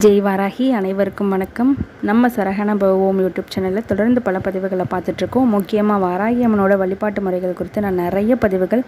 ஜெய் வாராகி அனைவருக்கும் வணக்கம். நம்ம சரஹண பவம் யூடியூப் சேனலில் தொடர்ந்து பல பதிவுகளை பார்த்துட்ருக்கோம். முக்கியமாக வாராகி அம்மனோட வழிபாட்டு முறைகள் குறித்து நான் நிறைய பதிவுகள்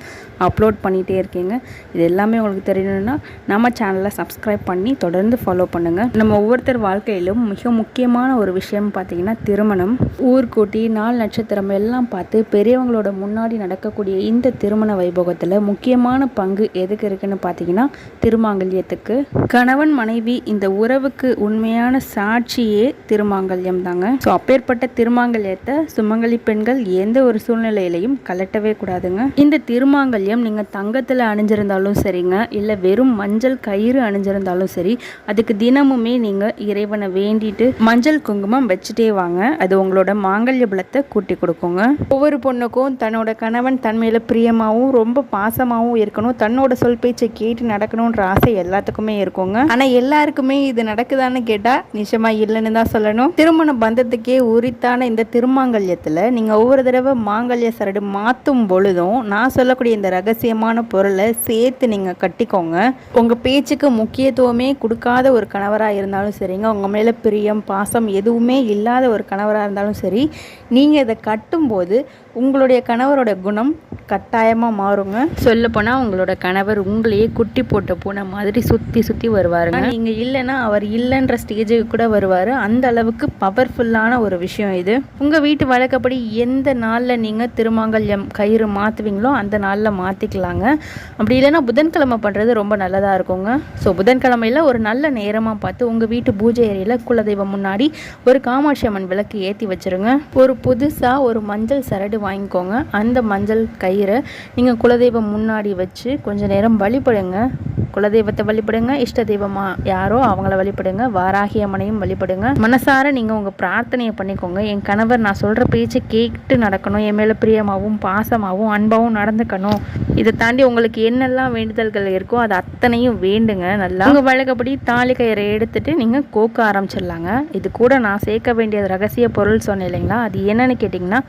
அப்லோட் பண்ணிகிட்டே இருக்கேங்க. இது எல்லாமே உங்களுக்கு தெரியணும்னா நம்ம சேனலை சப்ஸ்கிரைப் பண்ணி தொடர்ந்து ஃபாலோ பண்ணுங்கள். நம்ம ஒவ்வொருத்தர் வாழ்க்கையிலும் மிக முக்கியமான ஒரு விஷயம் பார்த்திங்கன்னா திருமணம். ஊர்கூட்டி நாள் நட்சத்திரம் எல்லாம் பார்த்து பெரியவங்களோட முன்னாடி நடக்கக்கூடிய இந்த திருமண வைபோகத்தில் முக்கியமான பங்கு எதுக்கு இருக்குன்னு பார்த்தீங்கன்னா திருமாங்கல்யத்துக்கு. கணவன் மனைவி இந்த உறவுக்கு உண்மையான சாட்சியே திருமாங்கல்யம் தாங்க. ஸோ அப்பேற்பட்ட திருமாங்கல்யத்தை சுமங்கலி பெண்கள் எந்த ஒரு சூழ்நிலையிலையும் கலட்டவே கூடாதுங்க. இந்த திருமாங்கல்யம் நீங்கள் தங்கத்தில் அணிஞ்சிருந்தாலும் சரிங்க, இல்லை வெறும் மஞ்சள் கயிறு அணிஞ்சிருந்தாலும் சரி, அதுக்கு தினமுமே நீங்கள் இறைவனை வேண்டிட்டு மஞ்சள் குங்குமம் வச்சுட்டே வாங்க. அது உங்களோட மாங்கல்ய பலத்தை கூட்டி கொடுக்குங்க. ஒவ்வொரு பொண்ணுக்கும் தன்னோட கணவன் தன் மேல பிரியமாகவும் ரொம்ப பாசமாகவும் இருக்கணும், தன்னோட சொல் பேச்சை கேட்டு நடக்கணுன்ற ஆசை எல்லாத்துக்குமே இருக்குங்க. ஆனால் எல்லாருக்குமே இது நடக்குதான்னு கேட்டால் நிச்சயமா இல்லைன்னு தான் சொல்லணும். திருமண பந்தத்துக்கே உரித்தான இந்த திருமாங்கல்யத்தில் நீங்கள் ஒவ்வொரு தடவை மாங்கல்ய சரடு மாற்றும் பொழுதும் நான் சொல்லக்கூடிய இந்த ரகசியமான பொருளை சேர்த்து நீங்கள் கட்டிக்கோங்க. உங்கள் பேச்சுக்கு முக்கியத்துவமே கொடுக்காத ஒரு கணவராக இருந்தாலும் சரிங்க, உங்கள் மேலே பிரியம் பாசம் எதுவுமே இல்லாத ஒரு கணவராக இருந்தாலும் சரி, நீங்கள் இதை கட்டும்போது உங்களுடைய கணவரோட குணம் கட்டாயமாக மாறுங்க. சொல்லப்போனால் உங்களோட கணவர் உங்களையே குட்டி போட்ட பூனை மாதிரி சுற்றி சுற்றி வருவாருங்க. நீங்கள் இல்லைன்னா அவர் இல்லைன்ற ஸ்டேஜுக்கு கூட வருவார். அந்த அளவுக்கு பவர்ஃபுல்லான ஒரு விஷயம் இது. உங்கள் வீட்டு வழக்கப்படி எந்த நாளில் நீங்கள் திருமாங்கல்யம் கயிறு மாற்றுவீங்களோ அந்த நாளில் மாற்றிக்கலாங்க. அப்படி இல்லைன்னா புதன்கிழமை பண்ணுறது ரொம்ப நல்லதாக இருக்குங்க. ஸோ புதன்கிழமையில் ஒரு நல்ல நேரமாக பார்த்து உங்கள் வீட்டு பூஜை அறையில் குலதெய்வம் முன்னாடி ஒரு காமாட்சி அம்மன் விளக்கு ஏற்றி வச்சுருங்க. ஒரு புதுசாக ஒரு மஞ்சள் சரடு வாங்கிக்கோங்க. அந்த மஞ்சள் கயிறை நீங்கள் குலதெய்வம் முன்னாடி வச்சு கொஞ்சம் நேரம் வழிபடுங்க. குலதெய்வத்தை வழிபடுங்க, இஷ்ட தெய்வமா யாரோ அவங்கள வழிபடுங்க, வாராகி அம்மனையும் வழிபடுங்க. மனசார நீங்கள் உங்கள் பிரார்த்தனையை பண்ணிக்கோங்க. என் கணவர் நான் சொல்கிற பேச்சை கேட்டு நடக்கணும், என் மேலே பிரியமாகவும் பாசமாகவும் அன்பாகவும் நடந்துக்கணும். இதை தாண்டி உங்களுக்கு என்னெல்லாம் வேண்டுதல்கள் இருக்கோ அது அத்தனையும் வேண்டுங்க. நல்லா உங்கள் வழக்கப்படி தாலி கயிறை எடுத்துட்டு நீங்கள் கோக்க ஆரம்பிச்சிடலாங்க. இது கூட நான் சேர்க்க வேண்டிய ரகசிய பொருள் சொன்னேன் இல்லைங்களா, அது என்னன்னு கேட்டிங்கன்னா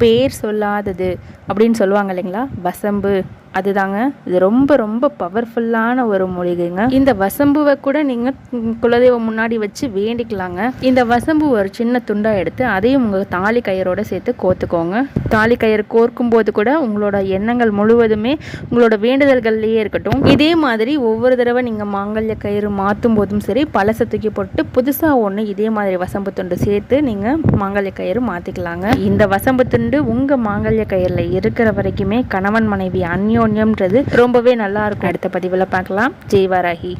பேர் சொல்லாதது அப்படின்னு சொல்லுவாங்க இல்லைங்களா, வசம்பு. அதுதாங்க இது ரொம்ப ரொம்ப பவர்ஃபுல்லான ஒரு மூலிகைங்க. இந்த வசம்புவை கூட நீங்கள் குலதெய்வம் முன்னாடி வச்சு வேண்டிக்கலாங்க. இந்த வசம்பு ஒரு சின்ன துண்டாக எடுத்து அதையும் உங்கள் தாலி கயிறோட சேர்த்து கோத்துக்கோங்க. தாலி கயிறு கோர்க்கும் போது கூட உங்களோட எண்ணங்கள் முழுவதுமே உங்களோட வேண்டுதல்கள்லேயே இருக்கட்டும். இதே மாதிரி ஒவ்வொரு தடவை நீங்கள் மாங்கல்ய கயிறு மாற்றும் போதும் சரி, பழசை தூக்கி போட்டு புதுசாக ஒன்று இதே மாதிரி வசம்பு துண்டு சேர்த்து நீங்கள் மாங்கல்ய கயிறு மாற்றிக்கலாங்க. இந்த வசம்பு துண்டு உங்கள் மாங்கல்ய கயிறில் இருக்கிற வரைக்குமே கணவன் மனைவி அந்யோன்யம்ன்றது ரொம்பவே நல்லா இருக்கும். அடுத்த பதிவில் பார்க்கலாம். ஜெய் வாராகி.